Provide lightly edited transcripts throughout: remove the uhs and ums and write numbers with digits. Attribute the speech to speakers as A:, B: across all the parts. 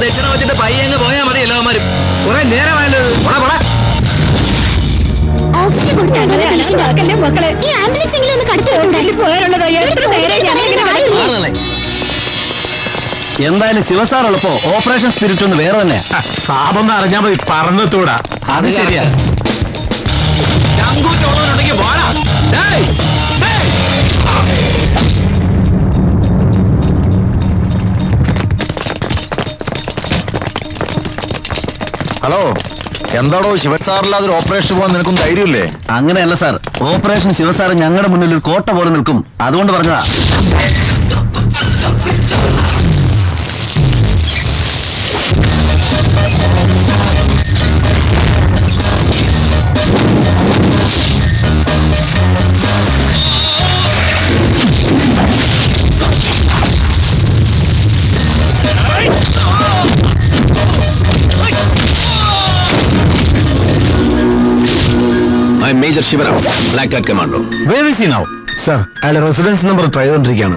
A: ദക്ഷിണ വെച്ചിട്ട് പയ്യങ്ങ് പോയാൽ മതി എല്ലാവന്മാരും. കുറെ നേരമായല്ലോ.
B: എന്തായാലും ശിവസാറുള്ളപ്പോ ഓപ്പറേഷൻ സ്പിരിറ്റ് ഒന്ന് വേറെ തന്നെ.
C: സാബൊന്ന് അറിഞ്ഞാൽ മതി, പറഞ്ഞൂടാ.
B: അത് ശരിയാ.
A: ചങ്കൂറ്റുള്ളവരുണ്ടെങ്കിൽ വാടാ.
D: ഹലോ, എന്താടോ ശിവസാറില്ലാതെ ഓപ്പറേഷൻ പോകാൻ നിനക്കും ധൈര്യമില്ലേ?
B: അങ്ങനെയല്ല സാർ, ഓപ്പറേഷൻ ശിവസാർ ഞങ്ങളുടെ മുന്നിൽ ഒരു കോട്ട പോലെ നിൽക്കും, അതുകൊണ്ട് പറഞ്ഞതാ.
E: I'm Major Shivaram, Black Cat Commando.
C: Where is he now?
E: Sir, അയാളുടെ റെസിഡൻസ് നമ്പർ ട്രൈ ചെയ്തോണ്ടിരിക്കുകയാണ്.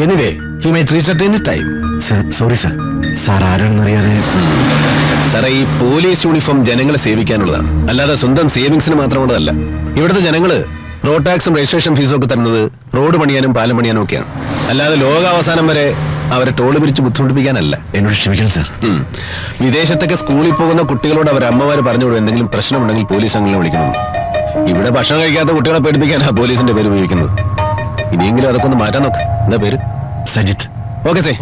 E: Anyway, he may reach at any time.
D: Sir, sorry sir. Sir ആരാണെന്നറിയാതെ.
E: സാറേ, ഈ പോലീസ് യൂണിഫോം ജനങ്ങളെ സേവിക്കാനുള്ളതാണ്, അല്ലാതെ സ്വന്തം സേവിങ്സിന് മാത്രമുള്ളതല്ല. ഇവിടുത്തെ ജനങ്ങള് റോഡ് ടാക്സും രജിസ്ട്രേഷൻ ഫീസും ഒക്കെ തരുന്നത് റോഡ് പണിയാനും പാലം പണിയാനും ഒക്കെയാണ്, അല്ലാതെ ലോകാവസാനം വരെ അവരെ ടോള് പിരിച്ച് ബുദ്ധിമുട്ടിപ്പിക്കാനല്ല.
D: എന്നോട് ക്ഷമിക്കണം സർ.
E: വിദേശത്തൊക്കെ സ്കൂളിൽ പോകുന്ന കുട്ടികളോട് അവരെ അമ്മമാര് പറഞ്ഞുകൊടുക്കും എന്തെങ്കിലും പ്രശ്നമുണ്ടെങ്കിൽ പോലീസ് അംഗങ്ങളെ വിളിക്കണം. ഇവിടെ ഭക്ഷണം കഴിക്കാത്ത കുട്ടികളെ പേടിപ്പിക്കാനാ പോലീസിന്റെ പേര് ഉപയോഗിക്കുന്നത്. ഇനിയെങ്കിലും അതൊക്കെ ഒന്ന് മാറ്റാൻ നോക്ക്. എന്താ പേര്?
D: സജിത്ത്.
E: Okay say.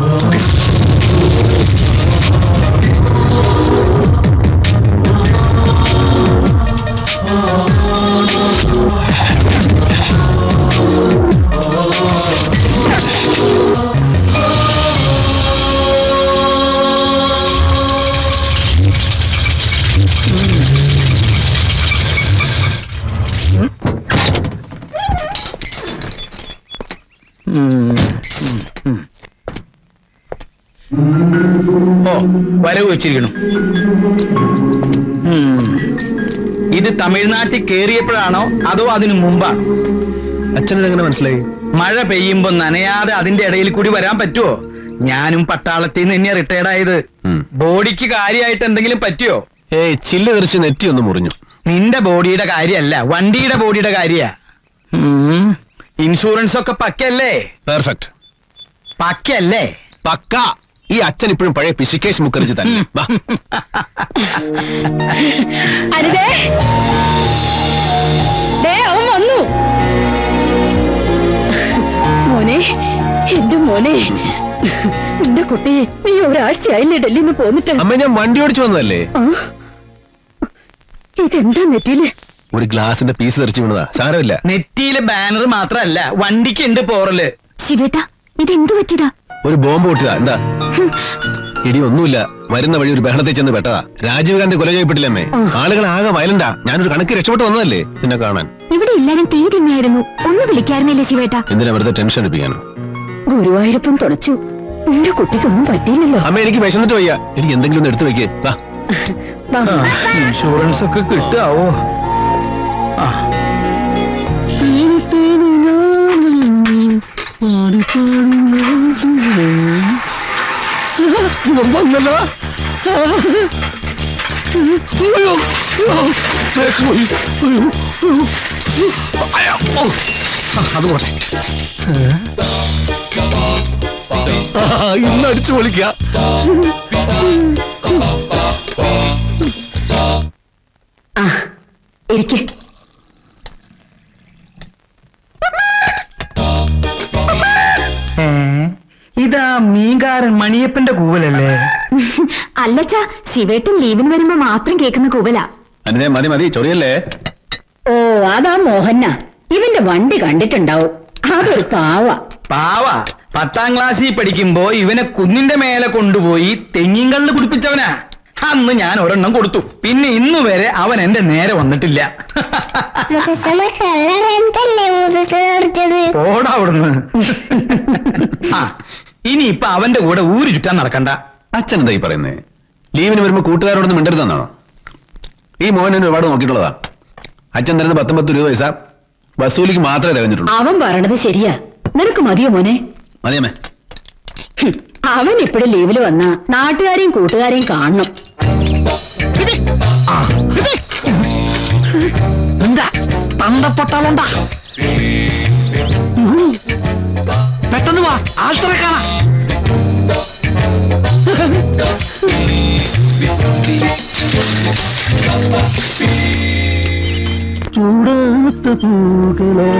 C: വരവ് വെച്ചിരിക്കണു. ഇത് തമിഴ്നാട്ടിൽ കേറിയപ്പോഴാണോ അതോ അതിനു മുമ്പാണോ?
E: അച്ഛനെങ്ങനെ മനസ്സിലായി?
C: മഴ പെയ്യുമ്പോ നനയാതെ അതിന്റെ ഇടയിൽ കൂടി വരാൻ പറ്റുമോ? ഞാനും പട്ടാളത്തിൽ നിന്ന് തന്നെയാ റിട്ടയർഡ് ആയത്. ബോഡിക്ക് കാര്യമായിട്ട് എന്തെങ്കിലും പറ്റിയോ?
E: ഏയ്, ചില്ല് തെറിച്ച് നെറ്റി ഒന്ന് മുറിഞ്ഞു.
C: നിന്റെ ബോഡിയുടെ കാര്യമല്ല, വണ്ടിയുടെ ബോഡിയുടെ കാര്യ. ഇൻഷുറൻസ് ഒക്കെ പക്കല്ലേ?
E: പെർഫെക്റ്റ്.
C: പക്കല്ലേ?
E: പക്ക. ഈ അച്ഛൻ ഇപ്പോഴും പഴയ പിശുക്കേശ് മുഖർജി തന്നെ.
F: വന്നു മോനെ, എന്റെ മോനെ, എന്റെ കുട്ടി, നീ ഒരാഴ്ചയായില്ലേ ഡൽഹിന്ന് പോന്നിട്ട്?
E: അമ്മ, ഞാൻ വണ്ടി ഓടിച്ചു വന്നതല്ലേ.
F: ഇതെന്താ നെറ്റിയില്?
E: ഒരു ഗ്ലാസിന്റെ പീസ് തെറിച്ചു വീണതാ, സാരമില്ല.
C: നെറ്റിയിലെ ബാനർ മാത്രല്ല, വണ്ടിക്ക് ഉണ്ട് പോറല്.
F: ശിവേട്ടാ, ഇതെന്തു പറ്റിയതാ?
E: ഒരു ബോംബ് പൊട്ടിയതാ. എന്താ? ഇടി ഒന്നുമില്ല, വരുന്ന വഴി ഒരു ബഹളത്തിൽ ചെന്ന് പെട്ടതാ. രാജീവ് ഗാന്ധി കൊല ചെയ്യപ്പെട്ടില്ലേ അമ്മേ? ആളുകൾ ആകെ വയലണ്ടാ. ഞാനൊരു കണക്ക് രക്ഷപ്പെട്ട് വന്നതല്ലേ പിന്നെ കാണാൻ.
F: ഇവിടെ എല്ലാരും തീ തിന്നായിരുന്നു, ഒന്ന് വിളിക്കാറുന്നില്ലേ ശിവേട്ടാ?
E: എന്തിനാ വെറുതെ ടെൻഷൻ എടുപ്പിക്കാനോ?
F: ഗുരുവായൂരപ്പം തുണച്ചു, എന്റെ കുട്ടിക്കൊന്നും പറ്റിയില്ലല്ലോ.
E: അമ്മ, എനിക്ക് വിശന്നിട്ട് വയ്യ. എനിക്ക് എന്തെങ്കിലും ഒന്ന് എടുത്തു വെക്കേ.
C: ഇൻഷുറൻസ് ഒക്കെ കിട്ടാവോ?
E: അത് പോട്ടെ, ഇന്ന് അടിച്ചു പൊളിക്ക.
F: ഇരിക്കെ.
C: ഇതാ മീൻകാരൻ മണിയപ്പന്റെ കൂവലല്ലേ?
F: അല്ലച്ചാ, ശിവേട്ടൻ ലീവിന് വരുമ്പോ മാത്രം കേൾക്കുന്ന കൂവലാ.
E: അനിതേ, മതി മതി, ചൊറിയല്ലേ.
F: ഓ, അതാ മോഹന്ന. ഇവന്റെ വണ്ടി കണ്ടിട്ടുണ്ടാവും. അതൊരു
C: പാവ 10ാം ക്ലാസ്സിൽ പഠിക്കുമ്പോ ഇവനെ കുന്നിന്റെ മേലെ കൊണ്ടുപോയി തെങ്ങിങ്കല്ല് കുടിപ്പിച്ചവനാ. അന്ന് ഞാൻ ഒരെണ്ണം കൊടുത്തു. പിന്നെ ഇന്നു വരെ അവൻ എന്റെ നേരെ വന്നിട്ടില്ല. പോടാ അവിടുന്ന്. ഇനിയിപ്പൊ അവന്റെ കൂടെ ഊര് ചുറ്റാൻ നടക്കണ്ട.
E: അച്ഛൻ എന്താ ഈ പറയുന്നേ? ലീവിന് വരുമ്പോ കൂട്ടുകാരോടൊന്നും മിണ്ടരുതെന്നാണോ? ഈ മോഹൻ എന്നെ ഒരുപാട് നോക്കിയിട്ടുള്ളതാ. അച്ഛൻ തരുന്ന 19 പൈസ വസൂലിക്ക് മാത്രമേ തികഞ്ഞിട്ടുള്ളൂ.
F: അവൻ പറയണത് ശരിയാ. നിനക്ക് മതിയോ മോനെ?
E: മതിയമ്മേ.
G: അവൻ ഇപ്പഴും ലീവില് വന്ന നാട്ടുകാരെയും കൂട്ടുകാരെയും കാണണം.
A: എന്താ തന്തപ്പൊട്ടാളുണ്ടാ? പെട്ടെന്ന് വാ, ആൾത്തറെ കാണാം. ചൂടാത്ത പൂകളെ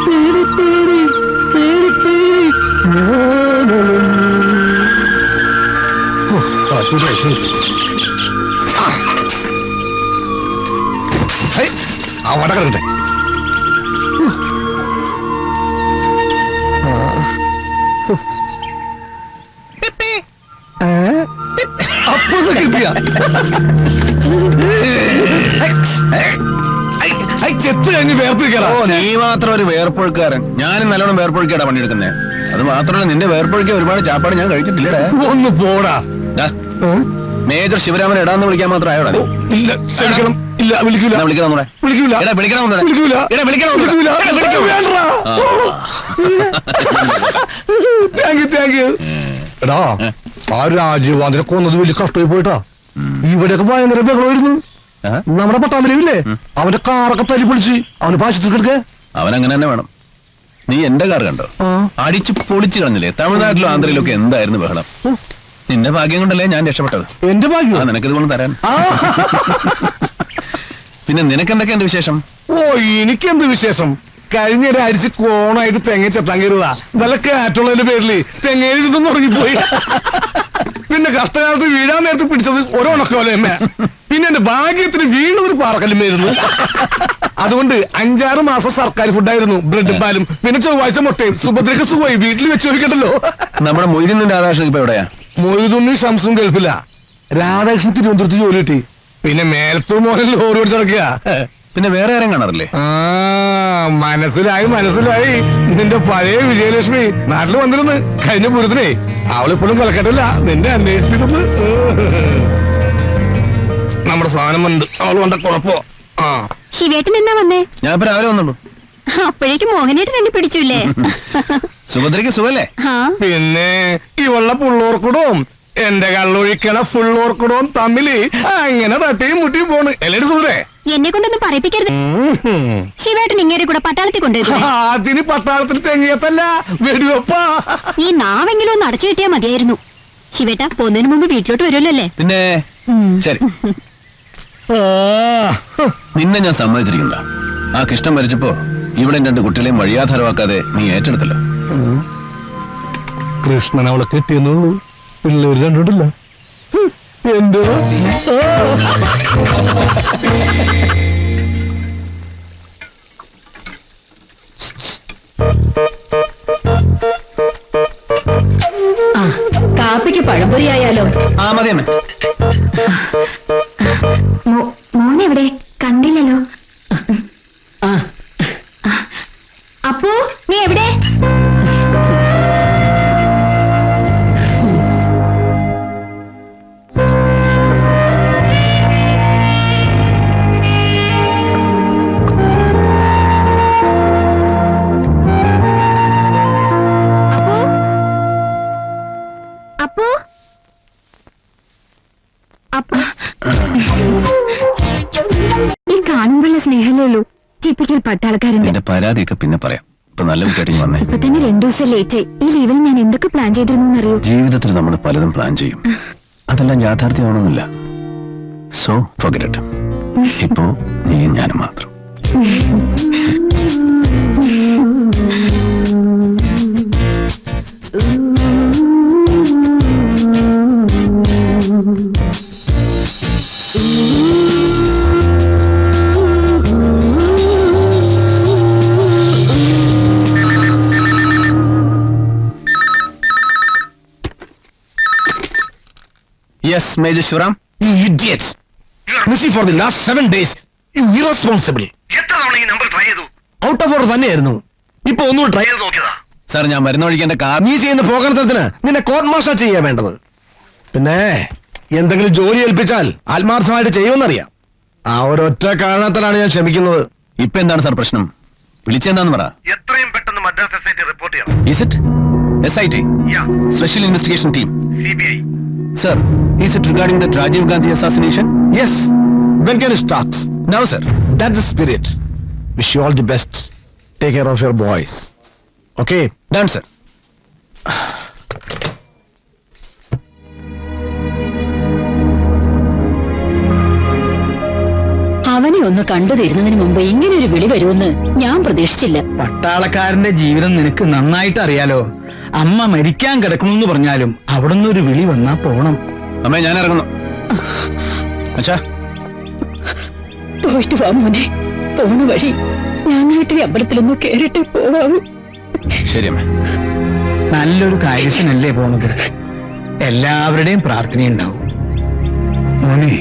A: തേടി തേടി തേടി തേടി
D: അവിടെ കിടക്കട്ടെ.
A: അപ്പൊ കിട്ടിയ ചെത്ത് കഴിഞ്ഞ് വേർത്ത്
E: ഓ, നീ മാത്രം ഒരു വേർപ്പൊഴുക്കാരൻ. ഞാനും നല്ലോണം വേർപ്പൊഴുക്കാടാ പണിയെടുക്കുന്നേ. അത് മാത്രമല്ല, നിന്റെ വേർപ്പൊഴുക്ക ഒരുപാട് ചാപ്പാട് ഞാൻ കഴിച്ചിട്ടില്ലേ.
A: ഒന്ന് പോടാ.
E: മേജർ ശിവരാമൻ ഇടാന്ന് വിളിക്കാൻ മാത്രം ആയോടാ നീ?
A: ഇല്ല, ക്ഷമിക്കണം. ഇല്ല, വിളിക്കൂല.
E: വിളിക്കണം ഒന്നൂടെ.
A: വിളിക്കൂല.
E: എടാ, വിളിക്കണം ഒന്നൂടെ.
A: വിളിക്കൂല.
E: എടാ, വിളിക്കണം ഒന്നൂടെ.
A: വിളിക്കൂല.
E: എടാ, വിളിക്കണം.
A: വേണ്ടടാ. Thank you. എടാ, ആ രാജീവ് അതിനെ കൊന്നത് വലിയ കഷ്ടമായി പോയിട്ടാ. ഇവിടെയൊക്കെ ഭയങ്കര ബഹളമായിരുന്നു. നമ്മുടെ പട്ടാമ്പലില്ലേ, അവന്റെ കാറൊക്കെ തല്ലി പൊളിച്ച് അവന് പാശത്തിൽ കിടക്കേ.
E: അവനങ്ങനെ തന്നെ വേണം. നീ എന്റെ കാർ കണ്ടോ? അടിച്ചു പൊളിച്ചു കളഞ്ഞില്ലേ? തമിഴ്നാട്ടിലും ആന്ധ്രയിലും ഒക്കെ എന്തായിരുന്നു ബഹളം. നിന്റെ ഭാഗ്യം കൊണ്ടല്ലേ ഞാൻ രക്ഷപ്പെട്ടത്.
A: എന്റെ ഭാഗ്യം.
E: നിനക്കിത് കൊണ്ട് തരാൻ. പിന്നെ നിനക്കെന്തൊക്കെയുണ്ട് വിശേഷം?
A: ഓ, എനിക്കെന്ത് വിശേഷം? കഴിഞ്ഞ ഒരാഴ്ച കോണായിട്ട് തെങ്ങ ചെത്താൻ കയറുക. നല്ല കാറ്റുള്ളതിന്റെ പേരില് തെങ്ങയിൽ നിന്നും തുടങ്ങിപ്പോയി. പിന്നെ കഷ്ടകാലത്ത് വീഴാൻ നേരത്ത് പിടിച്ചത് ഒരോണക്കോലയമ്മ. പിന്നെ എന്റെ ഭാഗ്യത്തിന് വീണതൊരു പാറക്കല്ലുമായിരുന്നു. അതുകൊണ്ട് 5-6 മാസം സർക്കാർ ഫുഡായിരുന്നു. ബ്രെഡും പാലും, പിന്നെ ചൊവ്വാഴ്ച മുട്ടയും. സുഭദ്രക്ക് സുഖമായി, വീട്ടിൽ വെച്ച് ചോദിക്കണ്ടല്ലോ.
E: നമ്മുടെ മൊയ്തീനും രാധാകൃഷ്ണൻ ഇപ്പൊ എവിടെയാ?
A: മൊയ്തുണ്ണി ഷംസും ഗൾഫില്ല. രാധാകൃഷ്ണൻ തിരുവനന്തപുരത്ത് ജോലി കിട്ടി. പിന്നെ മേലത്തൂർ മോനിൽ ലോറി ഓടിച്ച് നടക്കുക.
E: പിന്നെ വേറെ ആരും കാണാറില്ലേ?
A: മനസ്സിലായി നിന്റെ പഴയ വിജയലക്ഷ്മി നാട്ടിൽ വന്നിരുന്നു കഴിഞ്ഞ പൂരത്തിനെ. അവളിപ്പോഴും കൊലക്കട്ടില്ല, നിന്നെ അന്വേഷിച്ചിരുന്നു. നമ്മുടെ സാധനം ഉണ്ട്, അവൾ കൊണ്ട കുഴപ്പോ.
F: ശിവേട്ടൻ എന്നാ വന്നേ?
E: ഞാൻ ഇപ്പൊ രാവിലെ വന്നുള്ളൂ.
F: അപ്പോഴേക്കും മോഹനേട്ടൻ എന്നെ പിടിച്ചില്ലേ?
E: സുഭദ്രയ്ക്ക് സുഖല്ലേ?
A: പിന്നെ ഇവളുടെ പുള്ളോർക്കുടവും എന്റെ കള്ളൊഴിക്കണ ഫുള്ളോർക്കുടവും തമ്മില് അങ്ങനെ തട്ടിയും മുട്ടിയും പോണ്. എല്ലാരും സുഖേ?
F: എന്നെ കൊണ്ടൊന്നും പറയിപ്പിക്കരുത്. ശിവേട്ടൻ ഇങ്ങേരെ കൂടെ പട്ടാളത്തിൽ കൊണ്ടുപോയി.
A: അതിന് പട്ടാളത്തിൽ തെങ്ങിയത്തല്ല, വെടിവെപ്പാ.
F: ഈ നാവെങ്കിലും ഒന്ന് അടച്ചു കിട്ടിയാ മതിയായിരുന്നു. ശിവേട്ട പോകുന്നതിന് മുമ്പ് വീട്ടിലോട്ട് വരുമല്ലോ അല്ലേ?
E: പിന്നെ ശരി, നിന്നെ ഞാൻ സമ്മതിച്ചിരിക്കണ്ട. ആ കൃഷ്ണൻ മരിച്ചപ്പോ ഇവിടെ 2 കുട്ടികളെയും വഴിയാധാരമാക്കാതെ നീ ഏറ്റെടുത്തല്ലോ.
A: കൃഷ്ണൻ അവളെ കെട്ടിയെന്നുള്ളൂ, പിള്ളേര് കണ്ടിട്ടില്ല. എന്തോ
G: കാപ്പിക്ക് പഴംപൊരി ആയാലോ?
E: ആ മതിയമ്മേ.
F: മോനെവിടെ? കണ്ടില്ലല്ലോ. അപ്പോ നീ എവിടെ? ഈ കാണുമ്പോഴുള്ള സ്നേഹമേ ഉള്ളൂ. ടിപ്പിക്കൽ പട്ടാളക്കാരന്റെ.
E: എന്റെ പരാതിയൊക്കെ പിന്നെ പറയാം. ഇപ്പൊ നല്ല കുട്ടിയായിട്ട് വന്നേ.
F: ഇപ്പൊ തന്നെ 2 ദിവസം ലേറ്റ് ആയി. ഈ ലീവിന് ഞാൻ എന്തൊക്കെ പ്ലാൻ ചെയ്തിരുന്നു അറിയോ?
E: ജീവിതത്തിൽ നമ്മൾ പലതും പ്ലാൻ ചെയ്യും, അതെല്ലാം യാഥാർത്ഥ്യമാണെന്നില്ല. So forget it. ഇപ്പോ നീ ഞാനും മാത്രം. Yes, Major Shivaram.
A: You idiots! You are missing for the last 7 days. You irresponsible.
H: എത്ര തവണ ഈ നമ്പർ ട്രൈ ചെയ്തു?
A: ഔട്ട് ഓഫ് ഓർഡർ തന്നെയായിരുന്നു. ഇപ്പൊ ഒന്നുകൂടി ട്രൈ ചെയ്ത്
H: നോക്കിയതാ.
E: സാർ, ഞാൻ മരുന്ന് ഒഴിക്കാൻ എന്റെ കാർ.
A: നീ ചെയ്യുന്ന പോകണത്തിന് നിന്നെ കോർട്ട് മാർഷൽ ചെയ്യാൻ വേണ്ടത്. പിന്നെ എന്തെങ്കിലും ജോലി ഏൽപ്പിച്ചാൽ ആത്മാർത്ഥമായിട്ട് ചെയ്യുമെന്നറിയാം. ആ ഒരൊറ്റ കാരണത്തിലാണ് ഞാൻ ക്ഷമിക്കുന്നത്.
E: ഇപ്പൊ എന്താണ് സാർ പ്രശ്നം? വിളിച്ചെന്താന്ന് പറ.
H: എത്രയും പെട്ടെന്ന് മദ്രാസ് SIT റിപ്പോർട്ട് ചെയ്യണം.
E: Is it? SIT?
H: Yeah.
E: Special Investigation Team.
H: CBI.
E: Sir, is it regarding the Rajiv Gandhi assassination?
A: Yes. When can you start?
E: Now, sir.
A: That's the spirit. Wish you all the best. Take care of your boys. Okay?
E: Done, sir.
G: അവനെ ഒന്ന് കണ്ടു തരുന്നതിന് മുമ്പ് ഇങ്ങനെ ഒരു വിളി വരുമെന്ന് ഞാൻ പ്രതീക്ഷിച്ചില്ല.
C: പട്ടാളക്കാരന്റെ ജീവിതം നിനക്ക് നന്നായിട്ട് അറിയാലോ. അമ്മ മരിക്കാൻ കിടക്കണമെന്ന് പറഞ്ഞാലും അവിടുന്ന് ഒരു വിളി വന്നാ പോണം.
E: അമ്മേ, ഞാൻ ഇറങ്ങുന്നു. അച്ഛാ,
G: പോയിട്ട് വാ മോനെ. പോണ വഴി ഞങ്ങളുടെ അമ്പലത്തിലൊന്ന് കേറിട്ട് പോവാവൂ.
E: ശരി അമ്മേ.
C: നല്ലൊരു കാര്യത്തിനല്ലേ പോണത്. എല്ലാവരുടെയും പ്രാർത്ഥനയുണ്ടാവും. മോനെ,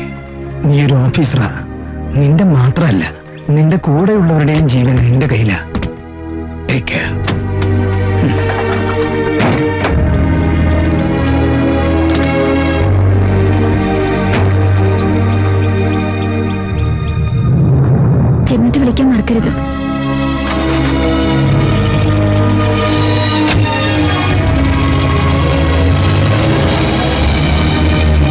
C: നീ ഒരു ഓഫീസറാ. നിന്റെ മാത്രമല്ല, നിന്റെ കൂടെയുള്ളവരുടെയും ജീവൻ നിന്റെ കയ്യിലാ. Take care.
F: ചെന്നിട്ട് വിളിക്കാൻ മറക്കരുത്.